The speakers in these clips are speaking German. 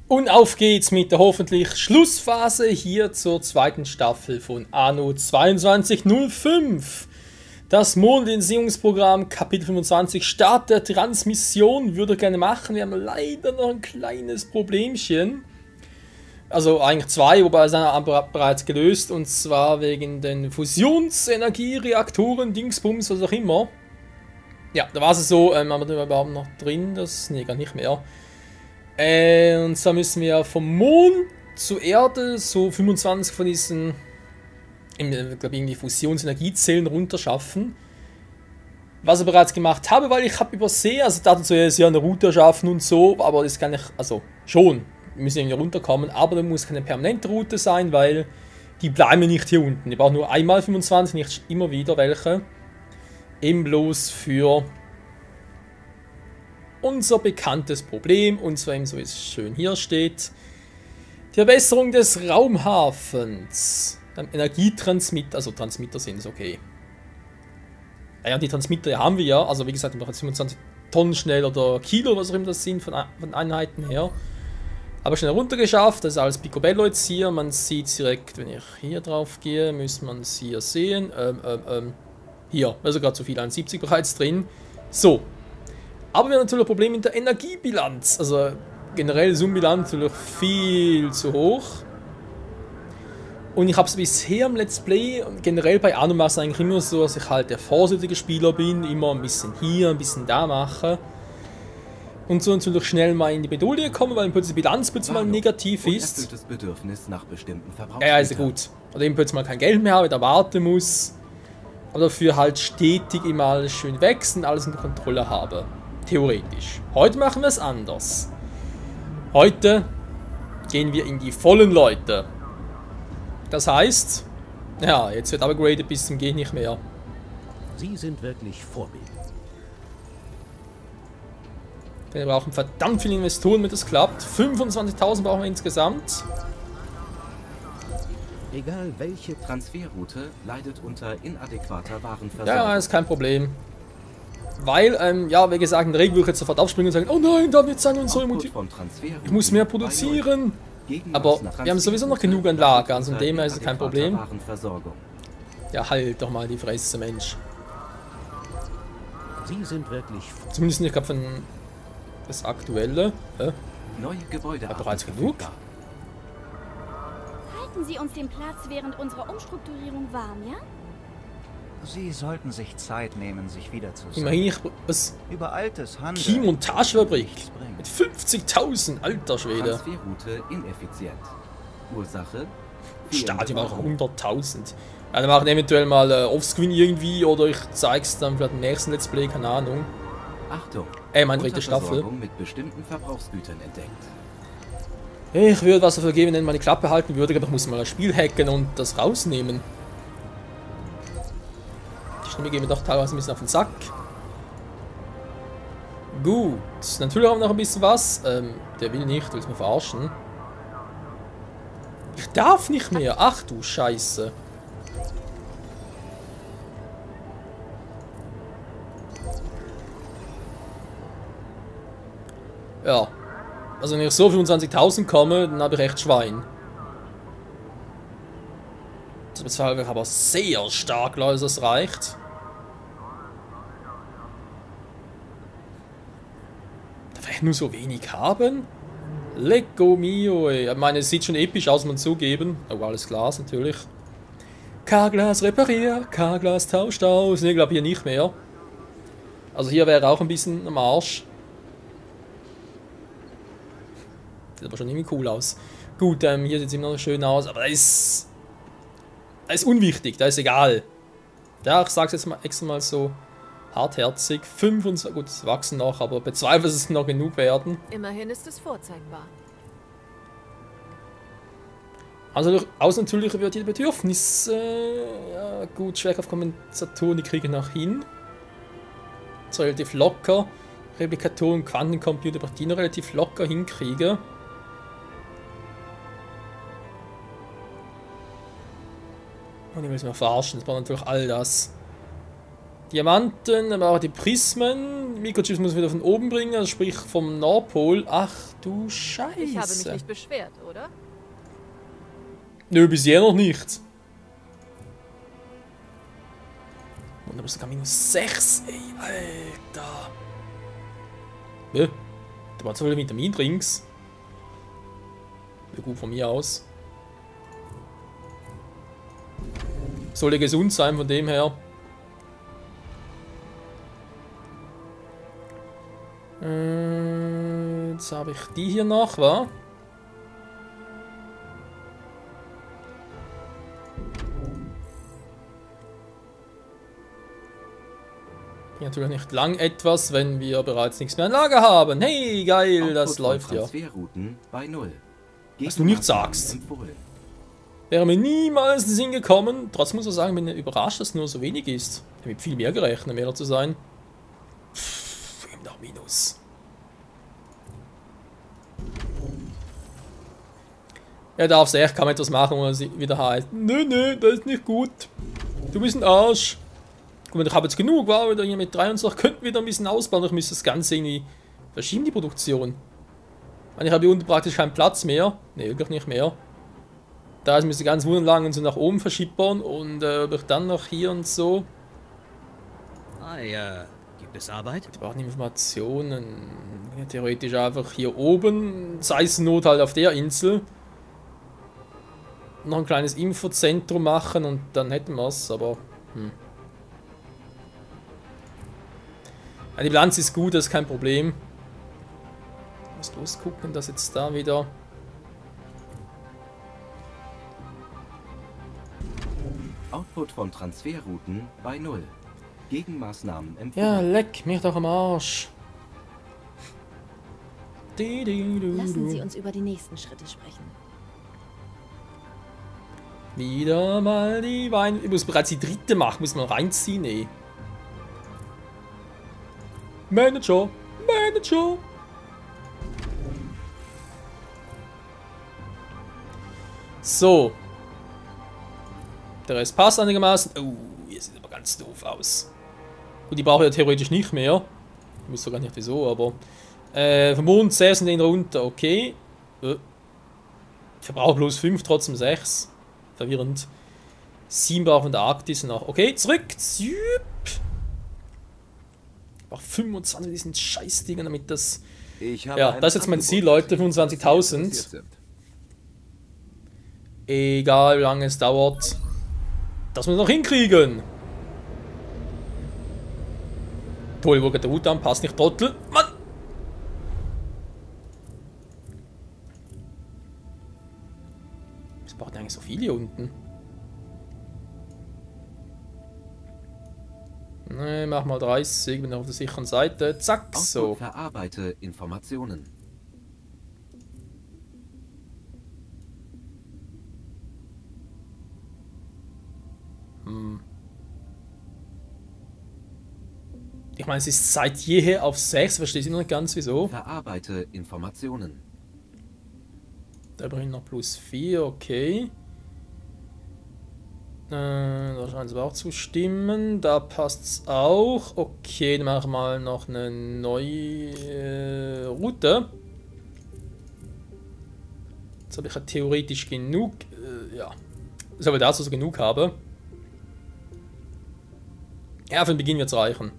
Und auf geht's mit der hoffentlich Schlussphase hier zur zweiten Staffel von Anno 2205. Das Mondentziehungsprogramm Kapitel 25 Start der Transmission würde ich gerne machen. Wir haben leider noch ein kleines Problemchen. Also eigentlich zwei, wobei es einer bereits gelöst. Und zwar wegen den Fusionsenergiereaktoren, Dingsbums, was auch immer. Ja, da war es so, haben wir da überhaupt noch drin? Das, nee, gar nicht mehr. Und zwar müssen wir vom Mond zur Erde so 25 von diesen, ich glaube, irgendwie Fusionsenergiezellen runterschaffen. Was ich bereits gemacht habe, weil ich habe übersehen, also dazu zuerst ja eine Route erschaffen und so, aber das kann ich, also schon, wir müssen irgendwie runterkommen, aber da muss keine permanente Route sein, weil die bleiben nicht hier unten. Ich brauche nur einmal 25, nicht immer wieder welche. Eben bloß für unser bekanntes Problem, und zwar eben so wie es schön hier steht, die Verbesserung des Raumhafens. Energietransmitter, also Transmitter sind es okay. Naja, die Transmitter haben wir ja, also wie gesagt, noch 25 Tonnen schnell oder Kilo, was auch immer das sind von Einheiten her. Aber schnell runtergeschafft, das ist alles Picobello jetzt hier, man sieht es direkt, wenn ich hier drauf gehe, müsste man es hier sehen. Hier, also gerade so viel, 71 bereits drin. So. Aber wir haben natürlich ein Problem mit der Energiebilanz. Also generell Zoom-Bilanz natürlich viel zu hoch. Und ich habe es bisher im Let's Play und generell bei Anno war es eigentlich immer so, dass ich halt der vorsichtige Spieler bin, immer ein bisschen hier, ein bisschen da mache. Und so natürlich schnell mal in die Bedouille komme, weil plötzlich die Bilanz plötzlich mal negativ ist. Bedürfnis nach bestimmten Ja, ist ja gut. Oder eben plötzlich mal kein Geld mehr habe, da warten muss. Aber dafür halt stetig immer alles schön wechseln, alles unter Kontrolle habe. Theoretisch. Heute machen wir es anders. Heute gehen wir in die vollen Leute. Das heißt, ja, jetzt wird upgraded bis zum Geht nicht mehr. Sie sind wirklich Vorbild. Wir brauchen verdammt viele Investoren, damit das klappt. 25.000 brauchen wir insgesamt. Egal welche Transferroute leidet unter inadäquater Warenversorgung. Ja, ist kein Problem. Weil, ja, wie gesagt, in der Regel würde ich jetzt sofort aufspringen und sagen, oh nein, da wird sein und so. Ich muss mehr produzieren. Aber wir haben sowieso noch genug an Lager, also von dem her ist es kein Problem. Ja, halt doch mal die Fresse, Mensch. Sie sind wirklich Zumindest nicht gerade von das aktuelle. Neue Gebäude Hat bereits genug. Halten Sie uns den Platz während unserer Umstrukturierung warm, ja? Sie sollten sich Zeit nehmen, sich wiederzusehen. Immerhin, was? Über altes Handeln. Key-Montagefabrik mit 50.000, alter Schwede. Transferroute ineffizient. Ursache? Stadion auch 100.000. Ja, dann machen eventuell mal Offscreen irgendwie oder ich zeig's dann vielleicht im nächsten Let's Play, keine Ahnung. Achtung. Meine dritte Staffel. Mit bestimmten Verbrauchsgütern entdeckt. Ich würde was dafür geben, wenn man die Klappe halten würde, aber ich muss mal das Spiel hacken und das rausnehmen. Die Stimme geht mir doch teilweise ein bisschen auf den Sack. Gut, natürlich haben wir noch ein bisschen was. Der will nicht, will es mir verarschen. Ich darf nicht mehr. Ach du Scheiße. Ja. Also wenn ich so 25.000 komme, dann habe ich echt Schwein. Das bezahlt ich aber sehr stark, Leute, das reicht. Darf ich nur so wenig haben? Lecco mio, ey. Ich meine, es sieht schon episch aus, muss man zugeben. Oh, alles Glas natürlich. K-Glas repariert, K-Glas tauscht aus. Ne, ich glaube hier nicht mehr. Also hier wäre auch ein bisschen am Arsch. Sieht aber schon irgendwie cool aus. Gut, hier sieht es immer noch schön aus, aber das ist unwichtig, das ist egal. Ja, ich sag's jetzt mal extra mal so hartherzig. 25, gut, es wachsen noch, aber bezweifle, dass es noch genug werden. Immerhin ist es vorzeigbar. Also außer natürlich über die Bedürfnisse. Ja, gut, Schwerkraftkompensatoren, die kriegen noch hin. Das ist relativ locker. Replikatoren, Quantencomputer, die noch relativ locker hinkriegen. Und ich will es mir verarschen, das war natürlich all das. Diamanten, aber auch die Prismen. Mikrochips muss man wieder von oben bringen, also sprich vom Nordpol. Ach du Scheiße. Ich habe mich nicht beschwert, oder? Nö, bisher noch nicht. Und aber sogar -6, ey, Alter. Nö, da waren so viele Vitamindrinks. Wäre gut von mir aus. Soll ja gesund sein von dem her. Jetzt habe ich die hier noch, wa? Natürlich nicht lang etwas, wenn wir bereits nichts mehr in Lager haben. Hey, geil, das läuft ja. Bei 0. Was du nicht sagst. Wäre mir niemals in den Sinn gekommen. Trotzdem muss ich sagen, bin ich überrascht, dass es nur so wenig ist. Ich habe mit viel mehr gerechnet, um ehrlich zu sein. Pff, noch Minus. Er darf es echt kaum etwas machen, wo er wieder heißt. Nö, das ist nicht gut. Du bist ein Arsch. Guck mal, ich habe jetzt genug, war wieder hier mit 23, könnten wir wieder ein bisschen ausbauen, ich müsste das Ganze irgendwie verschieben, die Produktion. Ich habe hier unten praktisch keinen Platz mehr, ne, wirklich nicht mehr. Da müsste ich ganz wunderlang und so nach oben verschiebern und ob ich dann noch hier und so. Ah ja, gibt es Arbeit? Die brauchen Informationen, ja, theoretisch einfach hier oben, sei es Not halt auf der Insel. Noch ein kleines Infozentrum machen und dann hätten wir es, aber Die Bilanz ist gut, das ist kein Problem. Ich muss bloß gucken, dass jetzt da wieder... Output von Transferrouten bei 0. Gegenmaßnahmen empfohlen. Ja, leck mich doch am Arsch. Lassen Sie uns über die nächsten Schritte sprechen. Wieder mal die Wein... Ich muss bereits die dritte machen, muss man reinziehen, ey. Manager! So. Der Rest passt einigermaßen. Oh, hier sieht aber ganz doof aus. Gut, die brauche ich ja theoretisch nicht mehr. Ich weiß sogar nicht wieso, aber... vom Mond 6 und den runter, okay. Verbrauch bloß 5, trotzdem 6. Verwirrend. 7 brauchen wir in der Arktis noch. Okay, zurück. Auch 25 diesen Scheißdingen, damit das... Ja, das ist jetzt mein Ziel, Leute. 25.000. Egal, wie lange es dauert. Das müssen wir noch hinkriegen. Toll, wo geht der Hut an? Passt nicht, Trottel. Mann! Was braucht eigentlich so viel hier unten? Ne, mach mal 30, bin auf der sicheren Seite. Zack, so. Verarbeite Informationen. Ich meine, es ist seit jeher auf 6, verstehe ich noch nicht ganz wieso. Verarbeite Informationen. Da bringt noch plus 4, okay. Da scheint es aber auch zu stimmen. Da passt es auch. Okay, dann machen wir mal noch eine neue Route. Jetzt habe ich ja theoretisch genug. Ja. Das habe ich dazu so genug habe. Ja, für den Beginn wird es reichen.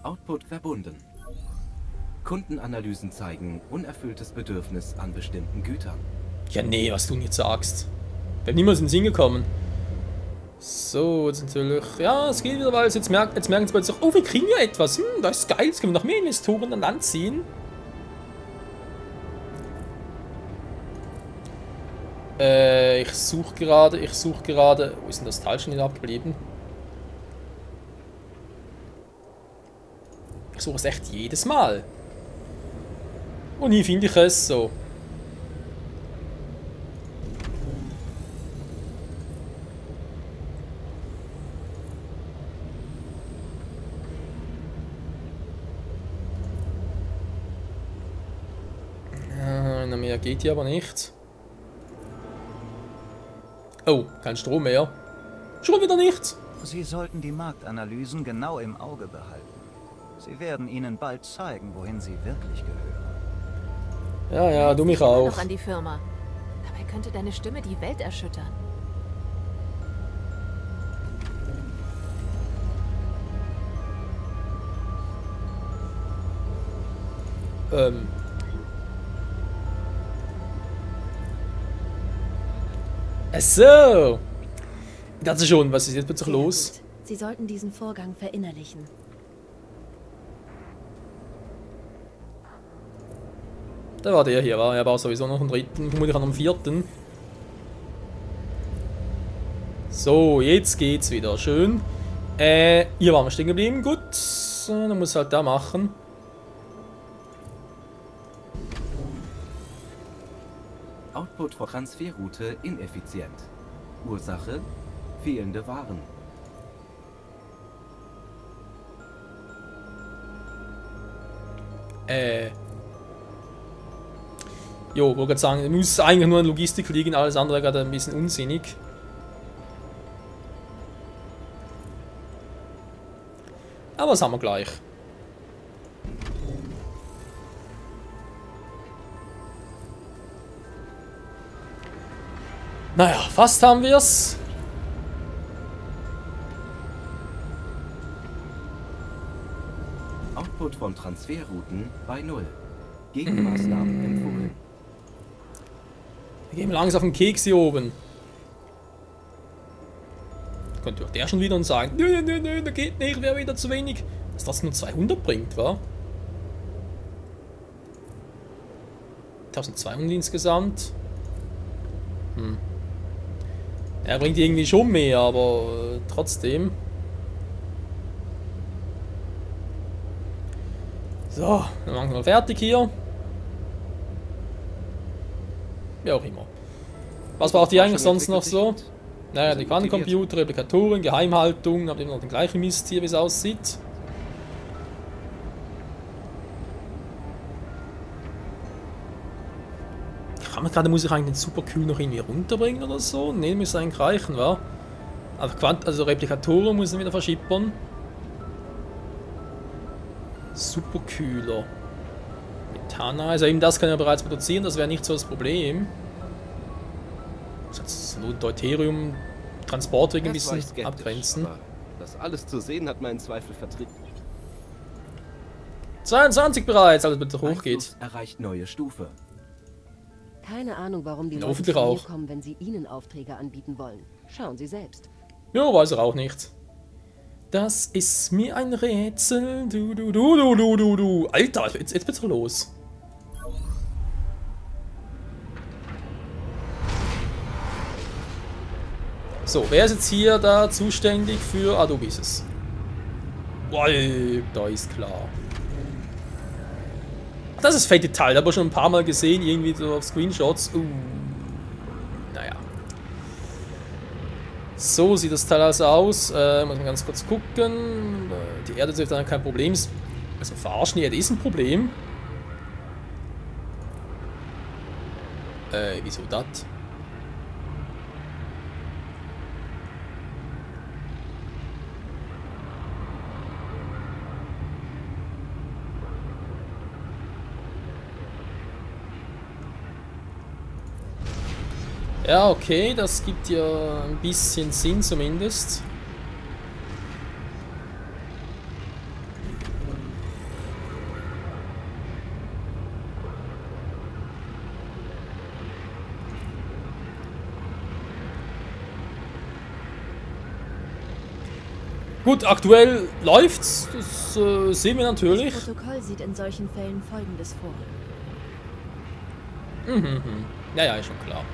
Output verbunden. Kundenanalysen zeigen unerfülltes Bedürfnis an bestimmten Gütern. Ja, nee, was du nicht sagst. Wir haben niemals in den Sinn gekommen. So, jetzt natürlich... Ja, es geht wieder, weil jetzt merken sie plötzlich, oh, wir kriegen ja etwas. Das ist geil, jetzt können wir noch mehr Investoren an Land ziehen. Ich suche gerade... Wo ist denn das Teil schon wieder abgeblieben? Ich suche es echt jedes Mal. Und hier finde ich es so. Mehr geht hier aber nicht. Oh, kein Strom mehr. Schon wieder nicht. Sie sollten die Marktanalysen genau im Auge behalten. Sie werden Ihnen bald zeigen, wohin Sie wirklich gehören. Ja, ja, du mich Noch auch. an die Firma. Dabei könnte deine Stimme die Welt erschüttern. So. Das ist schon, was ist jetzt plötzlich Sehr los? gut. Sie sollten diesen Vorgang verinnerlichen. Da war der hier, war. Er war sowieso noch am dritten, vermutlich an am vierten. So, jetzt geht's wieder. Schön. Hier waren wir stehen geblieben. Gut. Dann muss halt da machen. Output vor Transferroute ineffizient. Ursache: fehlende Waren. Jo, wollte gerade sagen, muss eigentlich nur in Logistik liegen, alles andere gerade ein bisschen unsinnig. Aber das haben wir gleich. Naja, fast haben wir es. Output von Transferrouten bei 0. Gegenmaßnahmen empfohlen. Wir gehen langsam auf den Keks hier oben. Könnte auch der schon wieder und sagen, nö, da geht nicht, wäre wieder zu wenig. Dass das nur 200 bringt, wa? 1200 insgesamt. Er bringt irgendwie schon mehr, aber trotzdem. So, dann machen wir fertig hier. Wie auch immer. Was braucht ihr eigentlich sonst noch so? Naja, die Quantencomputer, Replikatoren, Geheimhaltung, habt ihr noch den gleichen Mist hier, wie es aussieht. Kann man gerade, muss ich eigentlich den Superkühl noch irgendwie runterbringen oder so? Ne, müsste eigentlich reichen, wa? Also Replikatoren muss ich wieder verschippern. Superkühler. Methana, also eben das kann er bereits produzieren, das wäre nicht so das Problem. Jetzt nur Deuterium Transportweg ein bisschen abgrenzen. Aber das alles zu sehen hat meinen Zweifel vertrieben. 22 bereits, also bitte hochgeht. Einfluss erreicht neue Stufe. Keine Ahnung, warum die Ja, Leute hoffentlich zu mir auch. kommen, wenn sie ihnen Aufträge anbieten wollen. Schauen Sie selbst. Ja, weiß er auch nicht. Das ist mir ein Rätsel. Du. Alter, jetzt wird's doch los. So, wer ist jetzt hier da zuständig für... Ah, du bist es. Boah, da ist klar. Das ist fette Teil, aber schon ein paar Mal gesehen, irgendwie so auf Screenshots. Naja. So sieht das Teil also aus. Muss man ganz kurz gucken. Die Erde dürfte dann kein Problem sein. Also verarschen, die Erde ist ein Problem. Wieso das? Ja, okay, das gibt ja ein bisschen Sinn zumindest. Gut, aktuell läuft's, das sehen wir natürlich. Das Protokoll sieht in solchen Fällen Folgendes vor. Ja, ist schon klar.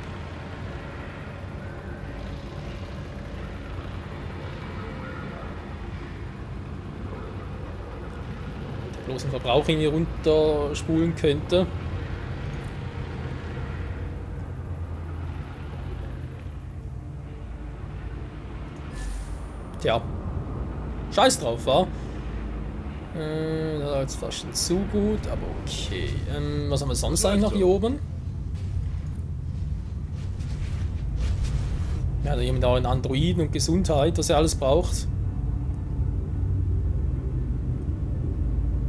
Bloß einen Verbrauch irgendwie runterspulen könnte. Tja. Scheiß drauf, war. Da jetzt fast schon zu gut, aber okay. Was haben wir sonst eigentlich noch hier oben? Ja, da jemand auch einen Androiden und Gesundheit, was er alles braucht.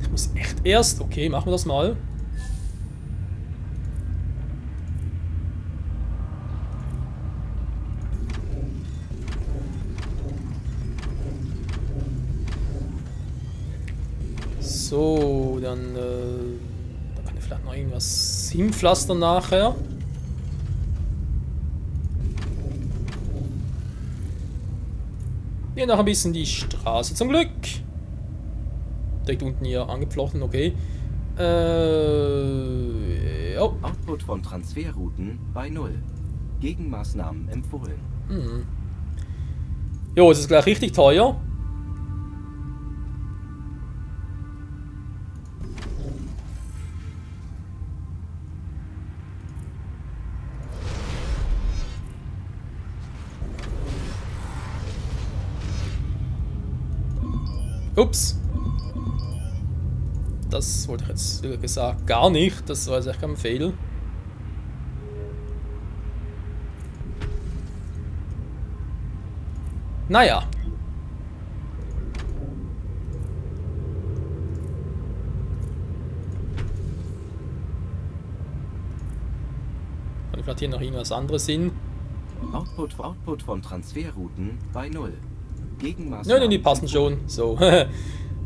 Ich muss echt erst... Okay, machen wir das mal. So, dann... da kann ich vielleicht noch irgendwas hinpflastern nachher. Hier noch ein bisschen die Straße zum Glück. Direkt unten hier angepflochten, okay. Oh. Output von Transferrouten bei 0. Gegenmaßnahmen empfohlen. Hm. Jo, es ist gleich richtig teuer. Ups. Das wollte ich jetzt gesagt gar nicht. Das war jetzt echt kein Fail. Naja. Kann ich vielleicht hier noch irgendwas anderes hin? Output von Transferrouten bei 0. Gegenmaßnahmen. Nein, die passen schon. So.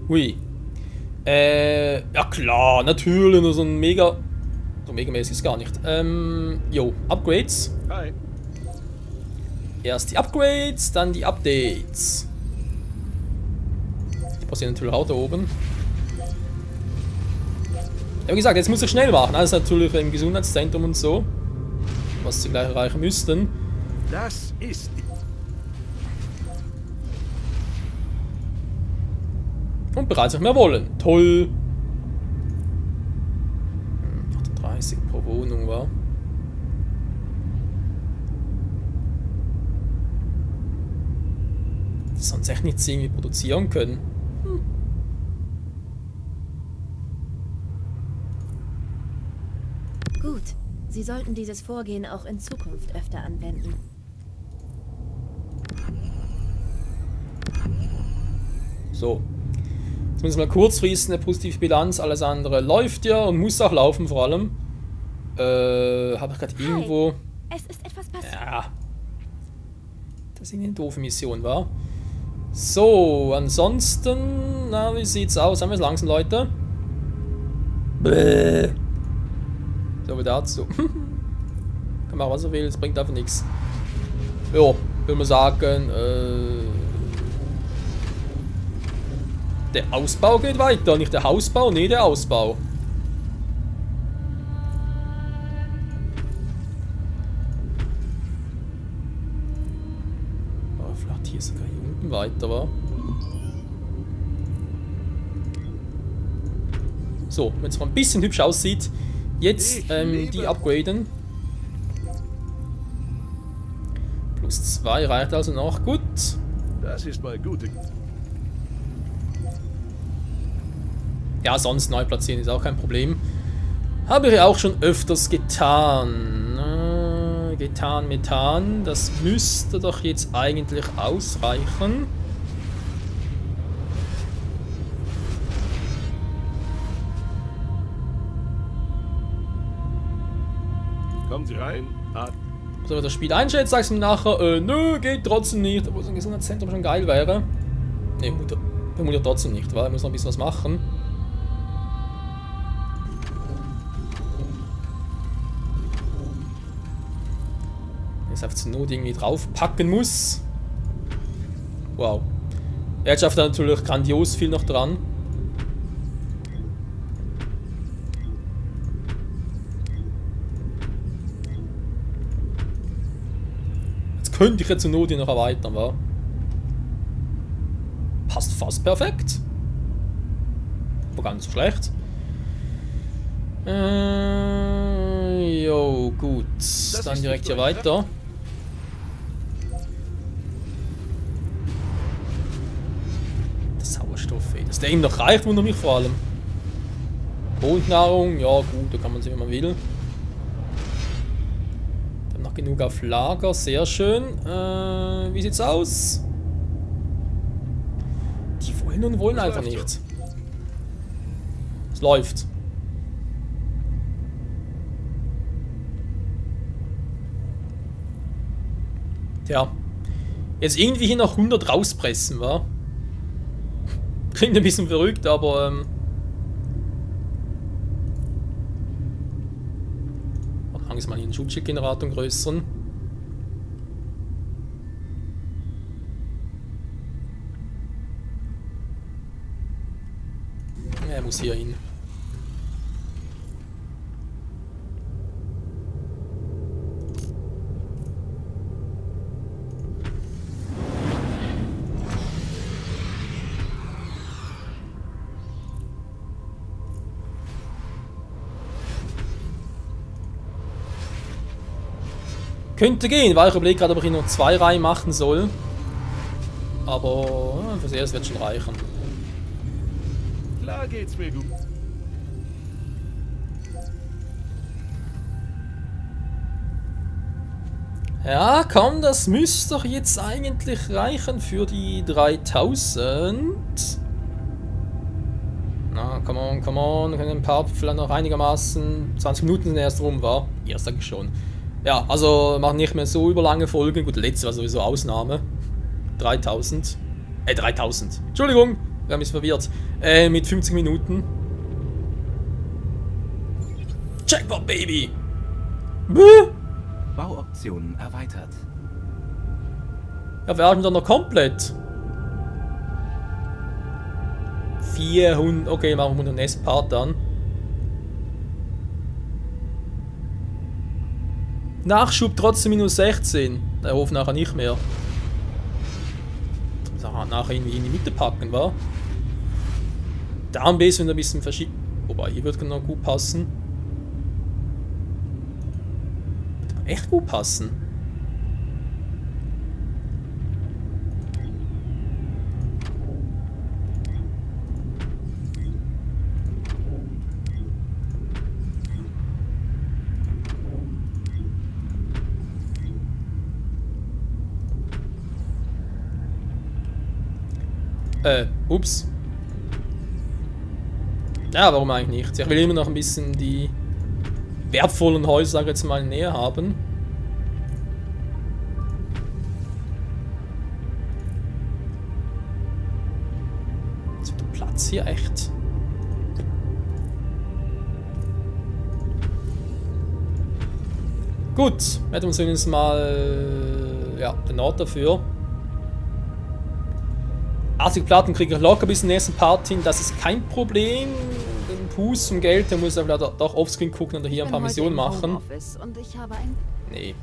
Hui. Ja klar, natürlich. Nur so ein mega... So megamäßig ist gar nicht. Jo, Upgrades. Hi. Erst die Upgrades, dann die Updates. Die passieren natürlich auch da oben. Ja, wie gesagt, jetzt muss ich schnell machen. Also natürlich im Gesundheitszentrum und so. Was sie gleich erreichen müssten. Das ist... Und bereits nicht mehr wollen. Toll. 38 pro Wohnung war. Sonst echt nichts irgendwie produzieren können. Gut. Sie sollten dieses Vorgehen auch in Zukunft öfter anwenden. So. Jetzt müssen wir kurzfristig eine positive Bilanz. Alles andere läuft ja und muss auch laufen vor allem. Habe ich gerade irgendwo... Es ist etwas passiert. Ja. Das ist eine doofe Mission, war. So, ansonsten... Na, wie sieht's aus? Haben wir es langsam, Leute? Bäh. So, wie dazu. Kann machen, was er will. Es bringt einfach nichts. Ja, würde man sagen... Der Ausbau geht weiter, nicht der Hausbau, nee, der Ausbau. Oh, vielleicht hier sogar hier unten weiter, war. So, wenn es mal ein bisschen hübsch aussieht, jetzt die upgraden. Plus 2 reicht also noch, gut. Das ist mal gut. Ja, sonst neu platzieren ist auch kein Problem. Habe ich auch schon öfters getan. Methan. Das müsste doch jetzt eigentlich ausreichen. Kommen Sie rein. So, wenn das Spiel einschätzt, sagst du mir nachher, nö, geht trotzdem nicht. Obwohl so ein Gesundheitszentrum schon geil wäre. Ne, vermutlich trotzdem nicht, weil er muss noch ein bisschen was machen. Jetzt einfach zur Not irgendwie draufpacken muss. Wow. Er schafft da natürlich grandios viel noch dran. Jetzt könnte ich jetzt zur Not hier noch erweitern, wa? Passt fast perfekt. War gar nicht so schlecht. Jo, gut. Dann direkt hier weiter. Sauerstoff, ey. Dass der ihm noch reicht, wundert mich vor allem. Grundnahrung, ja gut, da kann man sehen, wie man will. Dann noch genug auf Lager, sehr schön. Wie sieht's aus? Die wollen und wollen einfach nicht. Es läuft. Tja. Jetzt irgendwie hier noch 100 rauspressen, wa? Klingt ein bisschen verrückt, aber langsam mal hier einen Schutzschild-Generator größeren. Er muss hier hin. Könnte gehen, weil ich überlege gerade, ob ich noch 2 Reihen machen soll. Aber fürs Erste wird schon reichen. Klar geht's mir gut. Ja, komm, das müsste doch jetzt eigentlich reichen für die 3000. Na, come on, come on. Wir können ein paar vielleicht noch einigermaßen 20 Minuten sind erst rum, war. Ja, sag ich schon. Ja, also machen nicht mehr so überlange Folgen. Gut, der letzte war sowieso Ausnahme. 3000. 3000. Entschuldigung, wir haben mich verwirrt. Mit 50 Minuten. Jackpot, Baby! Bäh. Bauoptionen erweitert. Ja, wir haben dann noch komplett. 400. Okay, machen wir den nächsten Part dann. Nachschub trotzdem minus 16. Der Hof nachher nicht mehr. Nachher irgendwie in die Mitte packen, wa? Da am besten ein bisschen verschieben. Wobei, hier wird noch gut passen. Wird echt gut passen. Ups. Ja, warum eigentlich nicht? Ich will immer noch ein bisschen die wertvollen Häuser jetzt mal näher haben. Jetzt wird der Platz hier echt. Gut, hätten wir uns zumindest mal den Ort dafür. 80 Platten kriege ich locker bis zum nächsten Part hin, das ist kein Problem. Den Fuß zum Geld, der muss aber doch offscreen gucken und hier ein paar Missionen machen. Und ich habe ein... Nee.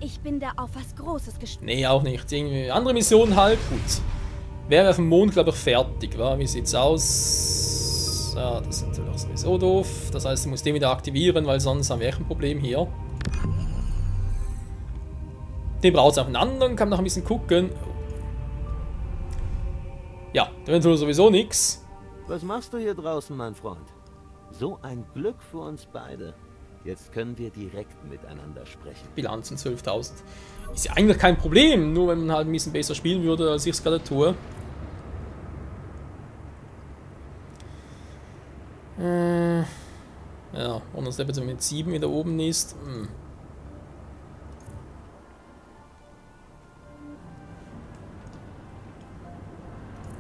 Ich bin da auf was Großes gestoßen. Nee, auch nicht. Irgendwie andere Missionen halt, gut. Wären wir auf dem Mond, glaube ich, fertig, wa? Wie sieht's aus? Ja, das ist natürlich sowieso doof. Das heißt, ich muss den wieder aktivieren, weil sonst haben wir echt ein Problem hier. Den braucht es auf einen anderen, kann noch ein bisschen gucken. Ja, dann tut sowieso nichts. Was machst du hier draußen, mein Freund? So ein Glück für uns beide. Jetzt können wir direkt miteinander sprechen. Bilanzen 12.000. Ist ja eigentlich kein Problem, nur wenn man halt ein bisschen besser spielen würde, als ich es gerade tue. Ja, und das jetzt mit 7 wieder oben ist.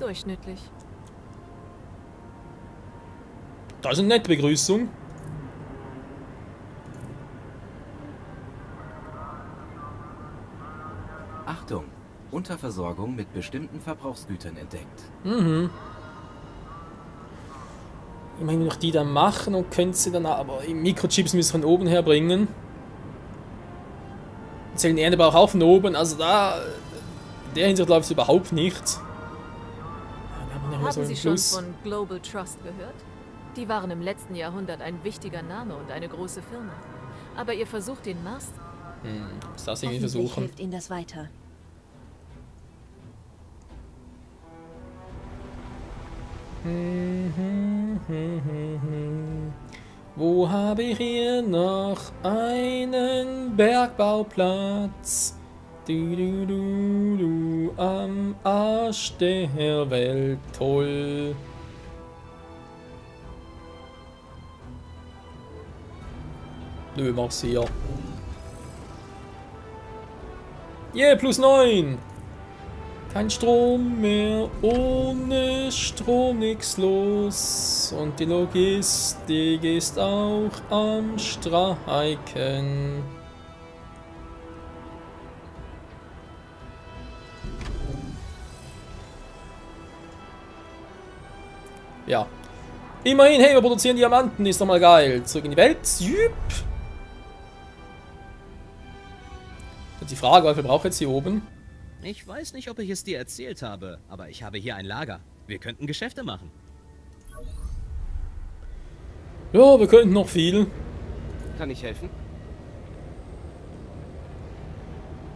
Durchschnittlich. Das ist eine nette Begrüßung. Achtung! Unterversorgung mit bestimmten Verbrauchsgütern entdeckt. Mhm. Immerhin noch die dann machen und können sie dann aber Mikrochips müssen von oben her bringen. Zählen die Ernte aber auch von oben, also da in der Hinsicht läuft es überhaupt nicht. Haben Sie schon von Global Trust gehört? Die waren im letzten Jahrhundert ein wichtiger Name und eine große Firma. Aber ihr versucht den Mars... Ist das irgendwie versuchen? Hilft Ihnen das weiter. Wo habe ich hier noch einen Bergbauplatz? Du, am Arsch der Welt, toll. Nö, mach's hier. Yeah, +9. Kein Strom mehr, ohne Strom nix los. Und die Logistik ist auch am Streiken. Ja. Immerhin, hey, wir produzieren Diamanten, ist doch mal geil. Zurück in die Welt. Jüp. Die Frage, wie viel braucht jetzt hier oben? Ich weiß nicht, ob ich es dir erzählt habe, aber ich habe hier ein Lager. Wir könnten Geschäfte machen. Ja, wir könnten noch viel. Kann ich helfen?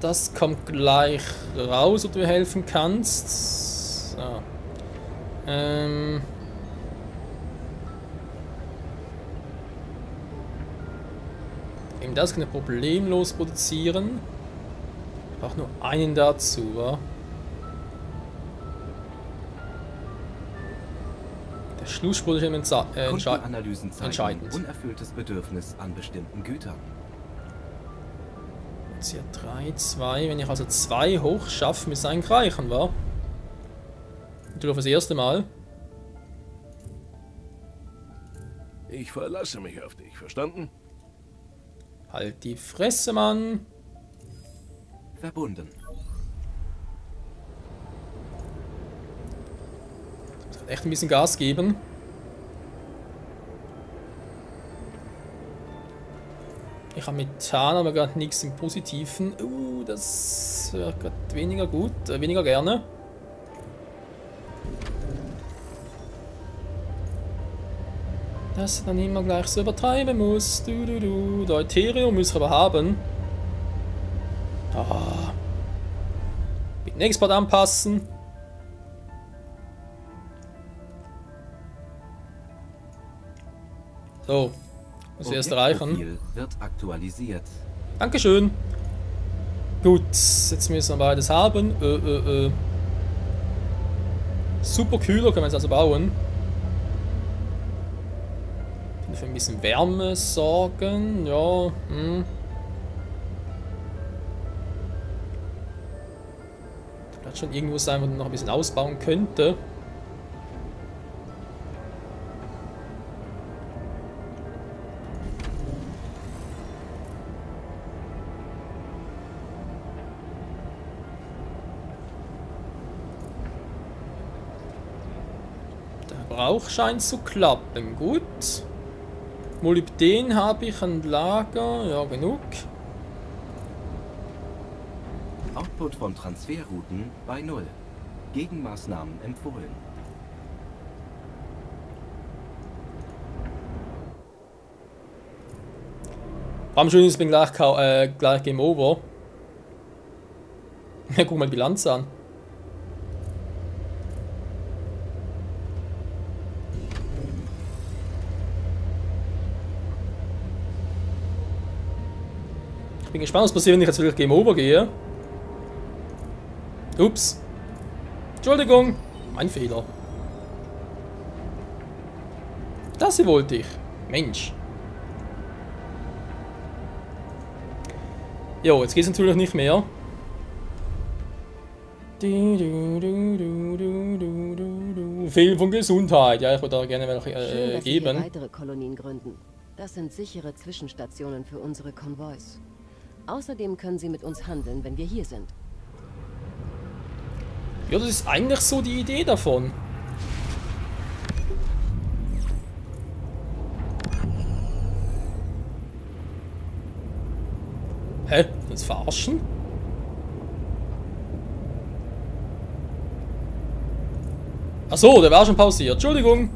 Das kommt gleich raus, ob du mir helfen kannst. So. Eben das kann er problemlos produzieren. Auch nur einen dazu, wa? Der Schlussspruch ist Kundenanalysen zeigen entscheidend. unerfülltes Bedürfnis an bestimmten Gütern. Jetzt hier 3, 2. Wenn ich also 2 hoch schaffe, müsste es eigentlich reichen, wa? Natürlich auf das erste Mal. Ich verlasse mich auf dich, verstanden? Halt die Fresse, Mann. Verbunden. Das wird echt ein bisschen Gas geben. Ich habe Methan, aber gerade nichts im Positiven. Das wird gerade weniger gut, weniger gerne. Dass ich dann immer gleich so übertreiben muss. Der Ethereum müssen wir aber haben. Ah. Mit dem Export anpassen. So. Muss erst erreichen. Wird aktualisiert. Dankeschön. Gut, jetzt müssen wir beides haben. Super Kühler können wir jetzt also bauen. Für ein bisschen Wärme sorgen. Ja. Da wird schon irgendwo sein, wo man noch ein bisschen ausbauen könnte. Der Rauch scheint zu klappen. Gut. Molybden habe ich ein Lager, ja genug. Output von Transferrouten bei 0. Gegenmaßnahmen empfohlen. Am schön ist, bin gleich Game Over. Ja, guck mal die Bilanz an. Ich bin gespannt, was passiert, wenn ich jetzt wirklich Game Over gehe. Ups. Entschuldigung. Mein Fehler. Das hier wollte ich. Mensch. Jo, jetzt geht es natürlich nicht mehr. Fehl von Gesundheit. Ja, ich würde da gerne welche Schön, dass geben. Sie hier weitere Kolonien gründen. Das sind sichere Zwischenstationen für unsere Konvois. Außerdem können Sie mit uns handeln, wenn wir hier sind. Ja, das ist eigentlich so die Idee davon. Hä? Das verarschen? Achso, der war schon pausiert. Entschuldigung.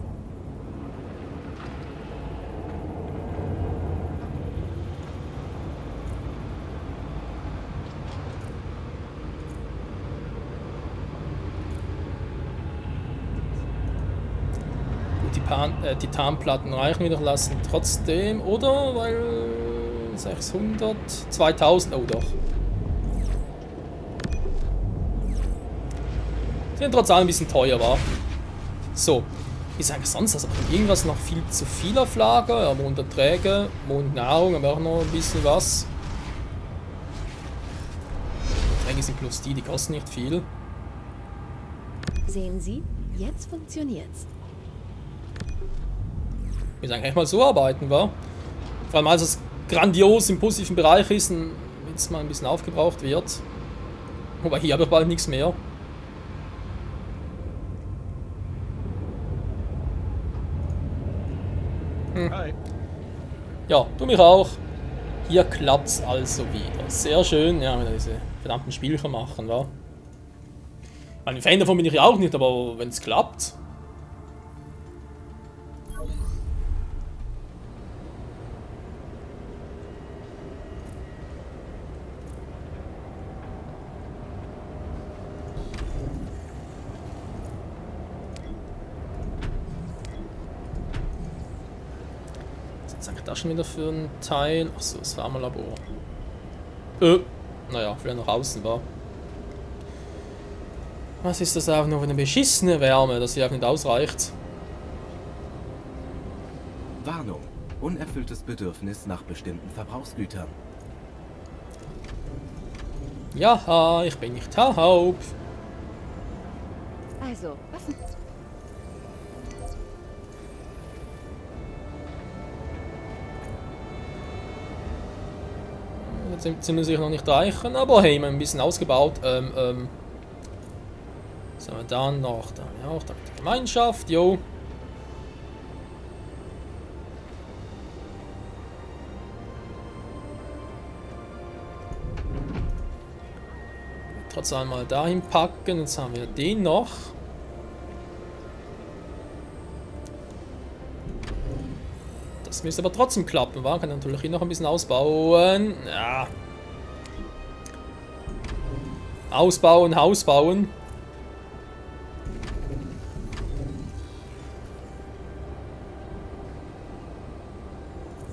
Titanplatten reichen wieder lassen. Trotzdem, oder? Weil 600, 2000, oh doch. Sind trotz allem ein bisschen teuer, war. So. Wie ist eigentlich sonst? Also irgendwas noch viel zu viel auf Lager? Ja, Monderträge, Mondnahrung, aber auch noch ein bisschen was. Träge sind bloß die kosten nicht viel. Sehen Sie, jetzt funktioniert's. Wir sagen eigentlich mal so arbeiten, wa? Vor allem als es grandios im positiven Bereich ist und jetzt mal ein bisschen aufgebraucht wird. Wobei hier habe ich bald nichts mehr. Hi. Ja, du mich auch. Hier klappt's also wieder. Sehr schön. Ja, wenn wir diese verdammten Spielchen machen, wa? Ein Fan davon bin ich ja auch nicht, aber wenn es klappt. Das schon wieder für ein Teil. Achso, das Wärmelabor. Naja, vielleicht noch außen war. Was ist das auch noch für eine beschissene Wärme, dass sie auch nicht ausreicht? Warnung. Unerfülltes Bedürfnis nach bestimmten Verbrauchsgütern. Ja, ich bin nicht taub. Also, was... Jetzt sind wir sicher noch nicht reichen, aber hey, wir haben ein bisschen ausgebaut. So, dann noch, da haben wir auch die Gemeinschaft, jo. Trotzdem einmal dahin packen, jetzt haben wir den noch. Das müsste aber trotzdem klappen, wa? Kann natürlich hier noch ein bisschen ausbauen. Ja. Ausbauen, Haus bauen.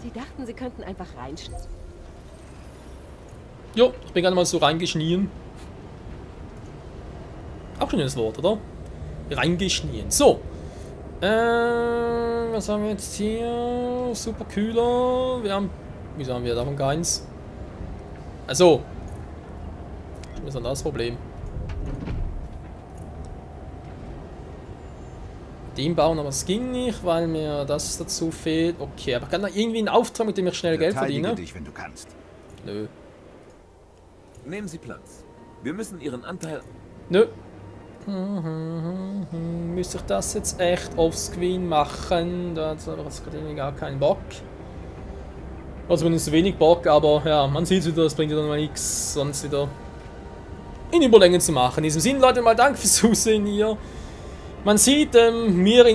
Sie dachten, Sie könnten einfach reinschneiden. Jo, ich bin gerade mal so reingeschnien. Auch schon das Wort, oder? Reingeschnien. So. Was haben wir jetzt hier? Super Kühler. Wir haben... Wieso haben wir davon keins? Also. Was ist denn das Problem? Den bauen, aber es ging nicht, weil mir das dazu fehlt. Okay, aber kann da irgendwie einen Auftrag, mit dem ich schnell Geld verdiene? Dich, wenn du kannst. Nö. Nehmen Sie Platz. Wir müssen Ihren Anteil... Nö. Müsste ich das jetzt echt offscreen machen? Da hat es gerade gar keinen Bock. Also zumindest wenig Bock, aber ja, man sieht wieder, das bringt ja dann mal nichts, sonst wieder in Überlängen zu machen. In diesem Sinne, Leute, mal danke fürs Zusehen hier. Man sieht, mir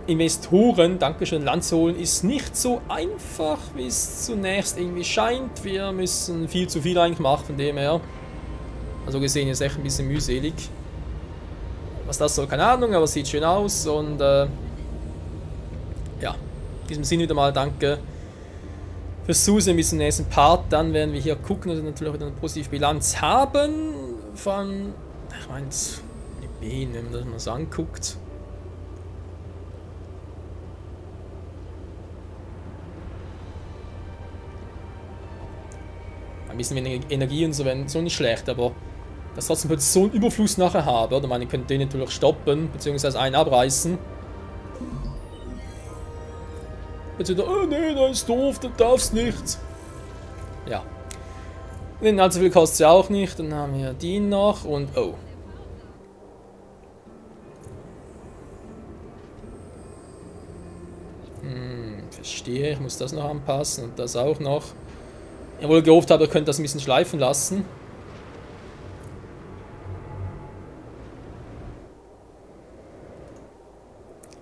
Investoren, Dankeschön, Land zu holen, ist nicht so einfach, wie es zunächst irgendwie scheint. Wir müssen viel zu viel eigentlich machen, von dem her. Also gesehen ist echt ein bisschen mühselig. Was das soll, keine Ahnung, aber es sieht schön aus und ja, in diesem Sinne wieder mal danke fürs Zusehen bis zum nächsten Part. Dann werden wir hier gucken, dass wir natürlich wieder eine positive Bilanz haben. Vor allem, ich meine, die Bienen, wenn man das mal so anguckt. Ein bisschen weniger Energie und so wäre so nicht schlecht, aber dass trotzdem plötzlich so einen Überfluss nachher habe, oder? Man könnte den natürlich stoppen, beziehungsweise einen abreißen. Jetzt wieder, oh nee, das ist doof, das darf's nicht. Ja. Den allzu viel kostet es ja auch nicht, dann haben wir die noch und oh. Verstehe, ich muss das noch anpassen und das auch noch. Ich wohl gehofft habe, ihr könnt das ein bisschen schleifen lassen.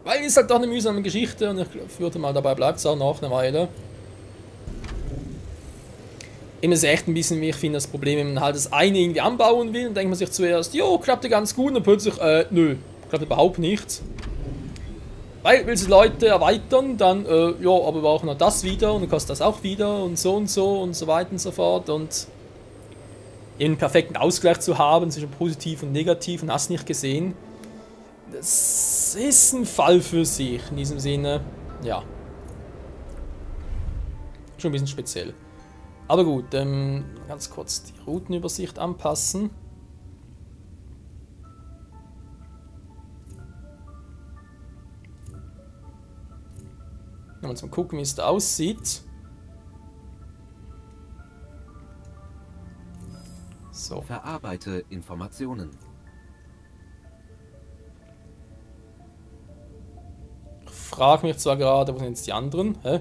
Weil es halt doch eine mühsame Geschichte und ich würde mal dabei bleibt es auch noch eine Weile. Immer ist echt ein bisschen, wie ich finde, das Problem, wenn man halt das eine irgendwie anbauen will, dann denkt man sich zuerst, jo, klappt ja ganz gut und plötzlich, nö, klappt überhaupt nicht. weil willst du Leute erweitern, dann, ja, aber wir brauchen noch das wieder und dann kostet das auch wieder und so weiter und so fort und einen perfekten Ausgleich zu haben zwischen positiv und negativ und hast nicht gesehen, das ist ein Fall für sich in diesem Sinne, ja. Schon ein bisschen speziell. Aber gut, ganz kurz die Routenübersicht anpassen. Mal zum gucken, wie es da aussieht. So. Verarbeite Informationen. Ich frage mich zwar gerade, wo sind jetzt die anderen? Hä?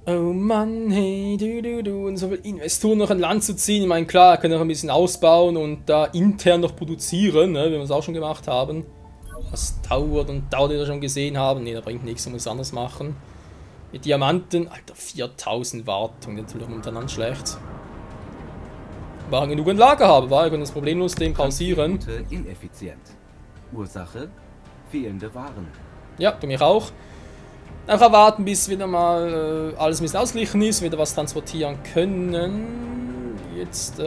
Oh Mann, hey, du. Und so viel Investoren noch an Land zu ziehen. Ich meine, klar, er kann noch ein bisschen ausbauen und da intern noch produzieren, ne, wie wir es auch schon gemacht haben. Was dauert und dauert, die wir schon gesehen haben. Ne, da bringt nichts, man muss anders machen. Mit Diamanten, Alter, 4000 Wartung, das ist momentan schlecht. War genug ein Lager haben, war, ich kann das problemlos den pausieren. Ineffizient. Ursache: fehlende Waren. Ja, du mich auch. Einfach warten, bis wieder mal alles ein bisschen ausgeglichen ist, wieder was transportieren können. Jetzt,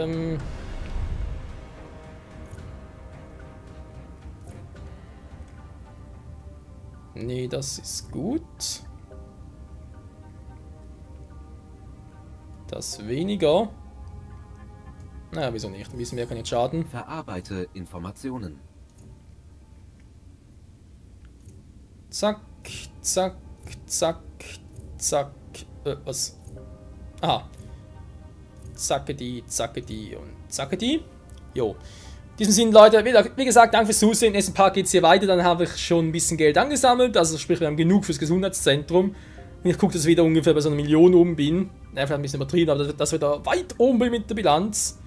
nee, das ist gut. Das weniger. Naja, wieso nicht? Ein bisschen mehr kann nicht schaden. Verarbeite Informationen. Zack, zack, zack, zack. Was? Aha. Zackedi, zackedi und zackedi. Jo. In diesem Sinne, Leute, wie gesagt, danke fürs Zusehen. In den nächsten Part geht es hier weiter. Dann habe ich schon ein bisschen Geld angesammelt. Also sprich, wir haben genug fürs Gesundheitszentrum. Und ich gucke, dass ich wieder ungefähr bei so 1 Million oben bin. Einfach ein bisschen übertrieben, aber dass wir da weit oben bin mit der Bilanz.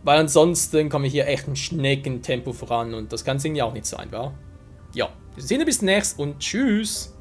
Weil ansonsten komme ich hier echt im Schneckentempo voran. Und das kann es irgendwie auch nicht sein, wa? Ja. In diesem Sinne, bis demnächst und tschüss.